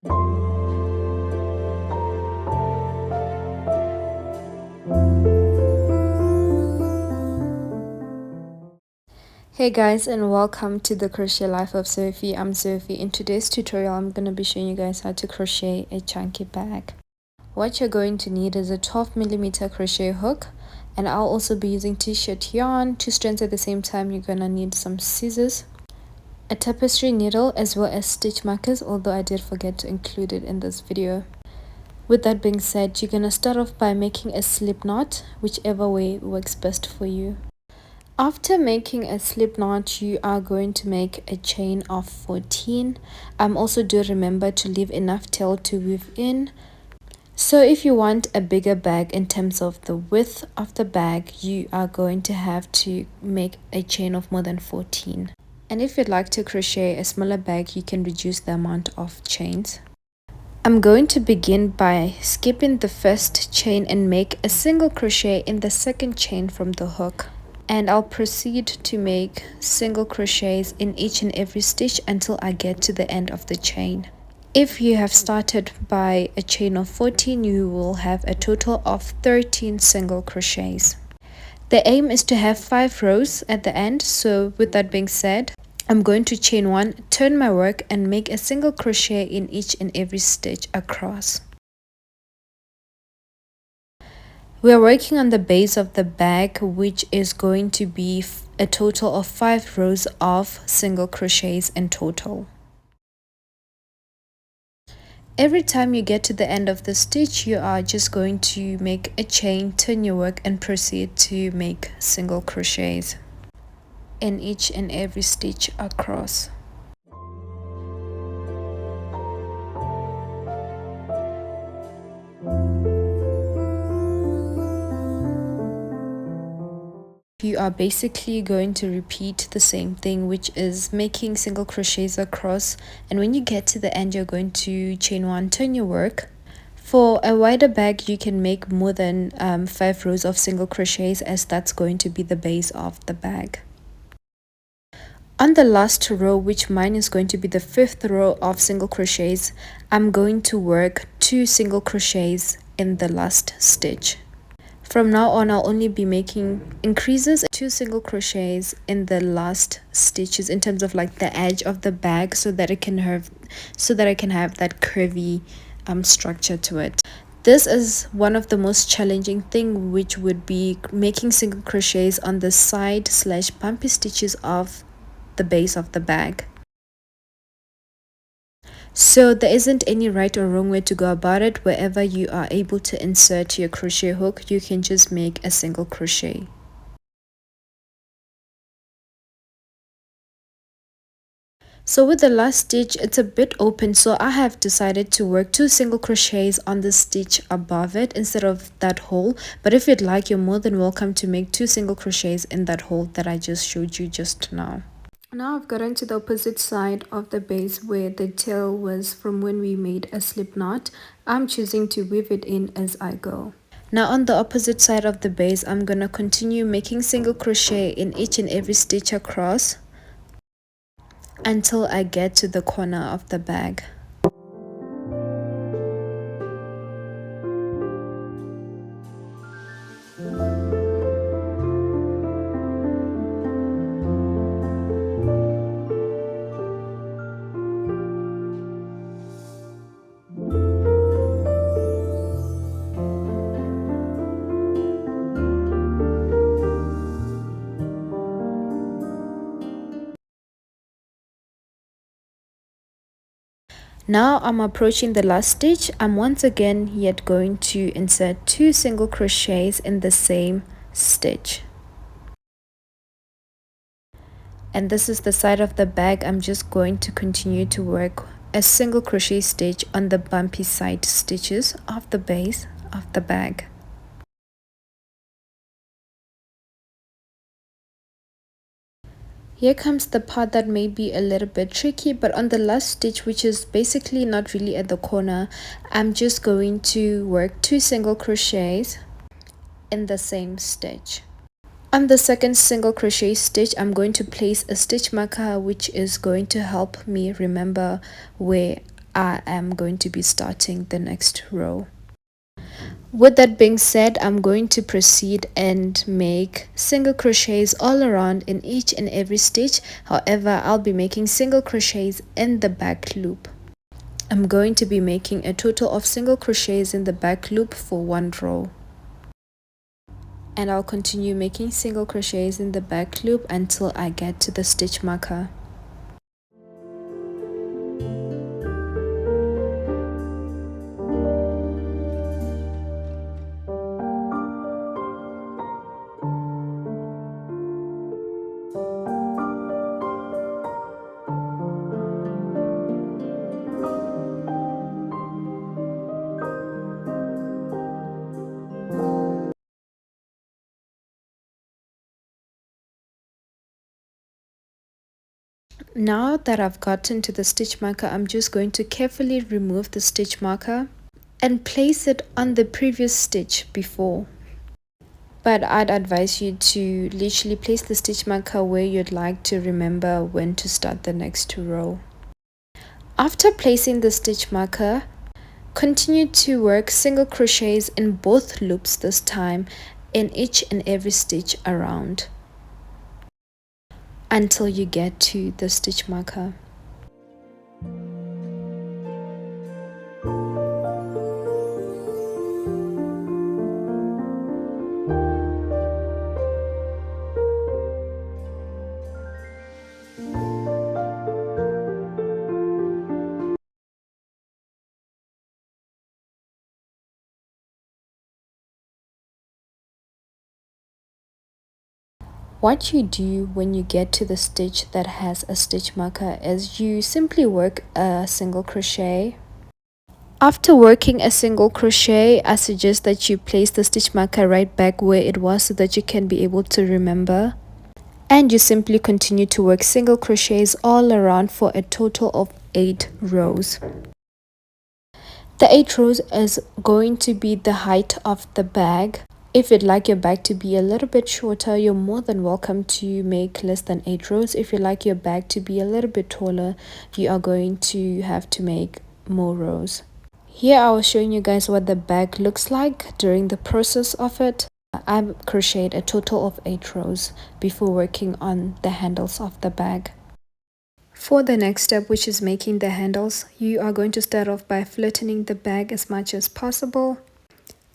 Hey guys, and welcome to the Crochet Life of Sophie. I'm Sophie. In today's tutorial, I'm going to be showing you guys how to crochet a chunky bag. What you're going to need is a 12mm crochet hook, and I'll also be using t-shirt yarn, 2 strands at the same time. You're going to need some scissors, a tapestry needle, as well as stitch markers, although I did forget to include it in this video. With that being said, you're going to start off by making a slip knot, whichever way works best for you. After making a slip knot, you are going to make a chain of 14. Also do remember to leave enough tail to weave in. So if you want a bigger bag in terms of the width of the bag, you are going to have to make a chain of more than 14. And if you'd like to crochet a smaller bag, you can reduce the amount of chains. I'm going to begin by skipping the first chain and make a single crochet in the second chain from the hook. And I'll proceed to make single crochets in each and every stitch until I get to the end of the chain. If you have started by a chain of 14, you will have a total of 13 single crochets. The aim is to have 5 rows at the end, so with that being said, I'm going to chain 1, turn my work, and make a single crochet in each and every stitch across. We are working on the base of the bag, which is going to be a total of 5 rows of single crochets in total. Every time you get to the end of the stitch, you are just going to make a chain, turn your work, and proceed to make single crochets in each and every stitch across. You are basically going to repeat the same thing, which is making single crochets across, and when you get to the end, you're going to chain 1, turn your work. For a wider bag, you can make more than 5 rows of single crochets, as that's going to be the base of the bag. On the last row, which mine is going to be the 5th row of single crochets, I'm going to work 2 single crochets in the last stitch. From now on, I'll only be making increases, 2 single crochets in the last stitches in terms of like the edge of the bag, so that I can have that curvy structure to it. This is one of the most challenging thing, which would be making single crochets on the side / bumpy stitches of the base of the bag. So there isn't any right or wrong way to go about it. Wherever you are able to insert your crochet hook, you can just make a single crochet. So with the last stitch, it's a bit open, so I have decided to work 2 single crochets on the stitch above it instead of that hole. But if you'd like, you're more than welcome to make 2 single crochets in that hole that I just showed you just now. Now I've gotten to the opposite side of the base where the tail was from when we made a slip knot. I'm choosing to weave it in as I go. Now on the opposite side of the base, I'm gonna continue making single crochet in each and every stitch across until I get to the corner of the bag. Now I'm approaching the last stitch. I'm once again yet going to insert 2 single crochets in the same stitch. And this is the side of the bag. I'm just going to continue to work a single crochet stitch on the bumpy side stitches of the base of the bag. Here comes the part that may be a little bit tricky, but on the last stitch, which is basically not really at the corner, I'm just going to work 2 single crochets in the same stitch. On the second single crochet stitch, I'm going to place a stitch marker, which is going to help me remember where I am going to be starting the next row. With that being said, I'm going to proceed and make single crochets all around in each and every stitch. However, I'll be making single crochets in the back loop. I'm going to be making a total of single crochets in the back loop for one row. And I'll continue making single crochets in the back loop until I get to the stitch marker. Now that I've gotten to the stitch marker, I'm just going to carefully remove the stitch marker and place it on the previous stitch before. But I'd advise you to literally place the stitch marker where you'd like to remember when to start the next row. After placing the stitch marker, continue to work single crochets in both loops this time in each and every stitch around until you get to the stitch marker. What you do when you get to the stitch that has a stitch marker is you simply work a single crochet. After working a single crochet, I suggest that you place the stitch marker right back where it was so that you can be able to remember. And you simply continue to work single crochets all around for a total of 8 rows. The 8 rows is going to be the height of the bag. If you'd like your bag to be a little bit shorter, you're more than welcome to make less than 8 rows. If you like your bag to be a little bit taller, you are going to have to make more rows. Here I was showing you guys what the bag looks like during the process of it. I crocheted a total of 8 rows before working on the handles of the bag. For the next step, which is making the handles, you are going to start off by flattening the bag as much as possible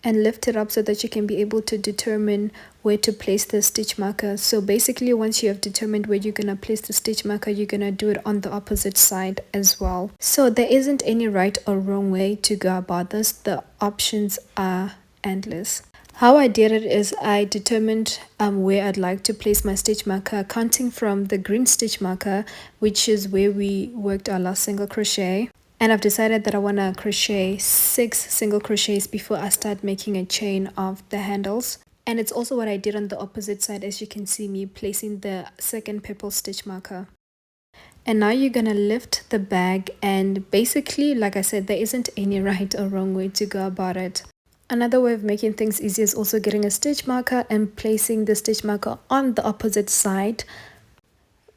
and lift it up so that you can be able to determine where to place the stitch marker. So basically, once you have determined where you're gonna place the stitch marker, you're gonna do it on the opposite side as well. So there isn't any right or wrong way to go about this. The options are endless. How I did it is I determined where I'd like to place my stitch marker, counting from the green stitch marker, which is where we worked our last single crochet. And I've decided that I want to crochet 6 single crochets before I start making a chain of the handles. And it's also what I did on the opposite side, as you can see me placing the second purple stitch marker. And now you're gonna lift the bag, and basically, like I said, there isn't any right or wrong way to go about it. Another way of making things easy is also getting a stitch marker and placing the stitch marker on the opposite side,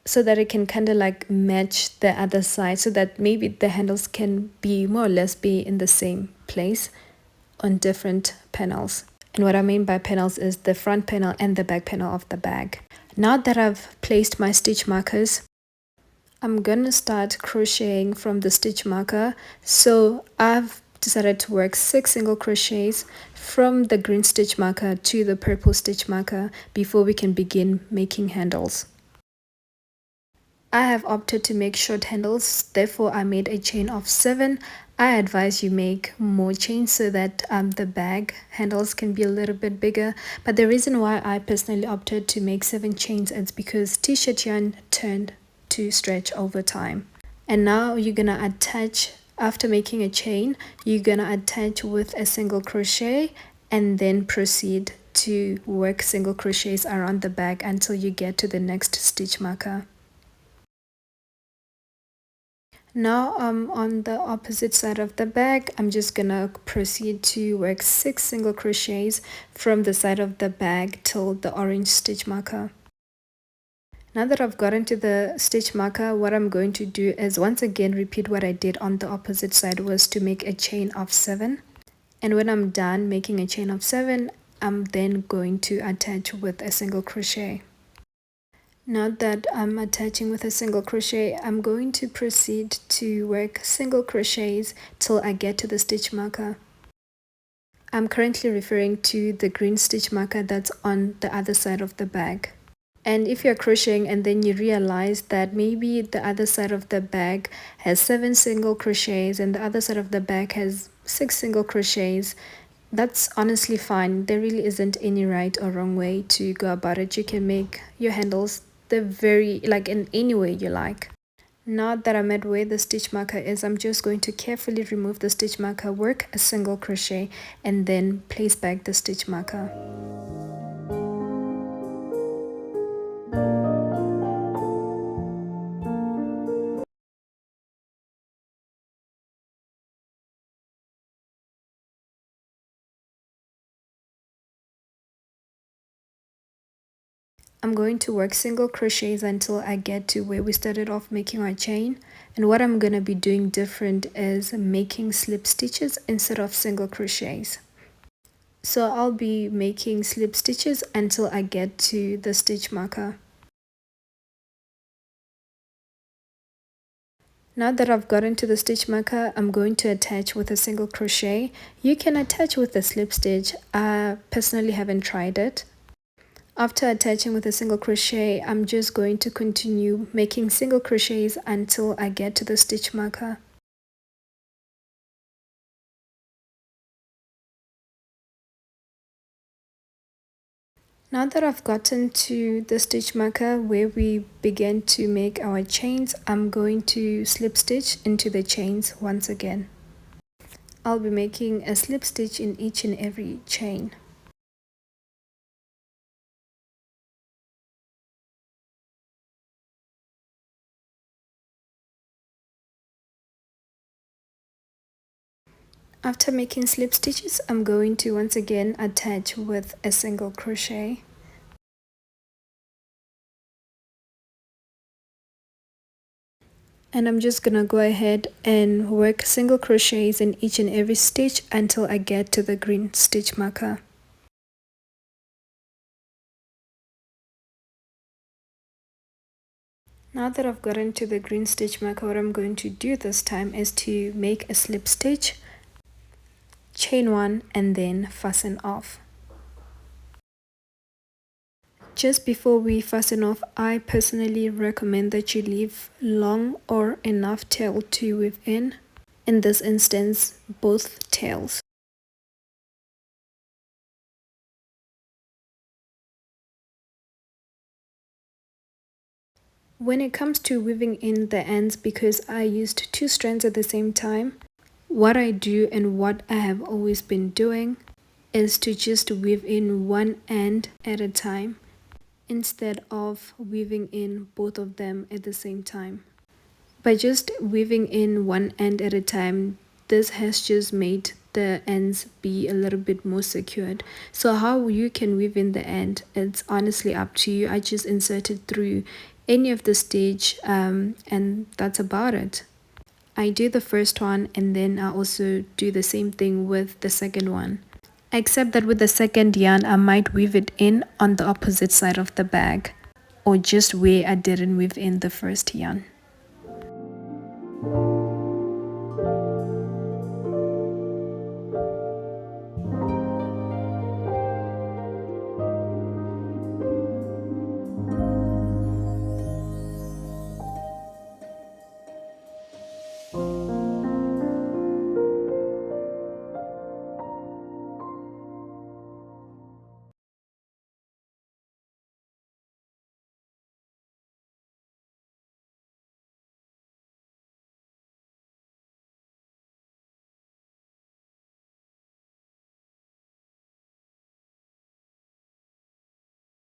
so that it can kind of like match the other side, so that maybe the handles can be more or less be in the same place on different panels. And what I mean by panels is the front panel and the back panel of the bag. Now that I've placed my stitch markers, I'm gonna start crocheting from the stitch marker. So I've decided to work 6 single crochets from the green stitch marker to the purple stitch marker before we can begin making handles. I have opted to make short handles, therefore I made a chain of 7. I advise you make more chains so that the bag handles can be a little bit bigger. But the reason why I personally opted to make 7 chains is because t-shirt yarn turned to stretch over time. And now you're gonna attach, after making a chain, you're gonna attach with a single crochet and then proceed to work single crochets around the bag until you get to the next stitch marker. Now on the opposite side of the bag, I'm just gonna proceed to work 6 single crochets from the side of the bag till the orange stitch marker. Now that I've gotten to the stitch marker, what I'm going to do is once again repeat what I did on the opposite side, was to make a chain of 7. And when I'm done making a chain of 7, I'm then going to attach with a single crochet. Now that I'm attaching with a single crochet, I'm going to proceed to work single crochets till I get to the stitch marker. I'm currently referring to the green stitch marker that's on the other side of the bag. And if you're crocheting and then you realize that maybe the other side of the bag has 7 single crochets and the other side of the bag has 6 single crochets, that's honestly fine. There really isn't any right or wrong way to go about it. You can make your handles in any way you like. Now that I'm at where the stitch marker is, I'm just going to carefully remove the stitch marker, work a single crochet, and then place back the stitch marker. I'm going to work single crochets until I get to where we started off making our chain. And what I'm going to be doing different is making slip stitches instead of single crochets. So I'll be making slip stitches until I get to the stitch marker. Now that I've gotten to the stitch marker, I'm going to attach with a single crochet. You can attach with a slip stitch. I personally haven't tried it. After attaching with a single crochet, I'm just going to continue making single crochets until I get to the stitch marker. Now that I've gotten to the stitch marker where we begin to make our chains, I'm going to slip stitch into the chains once again. I'll be making a slip stitch in each and every chain. After making slip stitches, I'm going to once again attach with a single crochet. And I'm just gonna go ahead and work single crochets in each and every stitch until I get to the green stitch marker. Now that I've gotten to the green stitch marker, what I'm going to do this time is to make a slip stitch, chain 1, and then fasten off. Just before we fasten off, I personally recommend that you leave long or enough tail to weave in this instance both tails. When it comes to weaving in the ends, because I used 2 strands at the same time, what I do and what I have always been doing is to just weave in one end at a time instead of weaving in both of them at the same time. By just weaving in one end at a time, this has just made the ends be a little bit more secured. So how you can weave in the end, it's honestly up to you. I just insert it through any of the stitch and that's about it. I do the first one and then I also do the same thing with the second one. Except that with the second yarn, I might weave it in on the opposite side of the bag, or just where I didn't weave in the first yarn.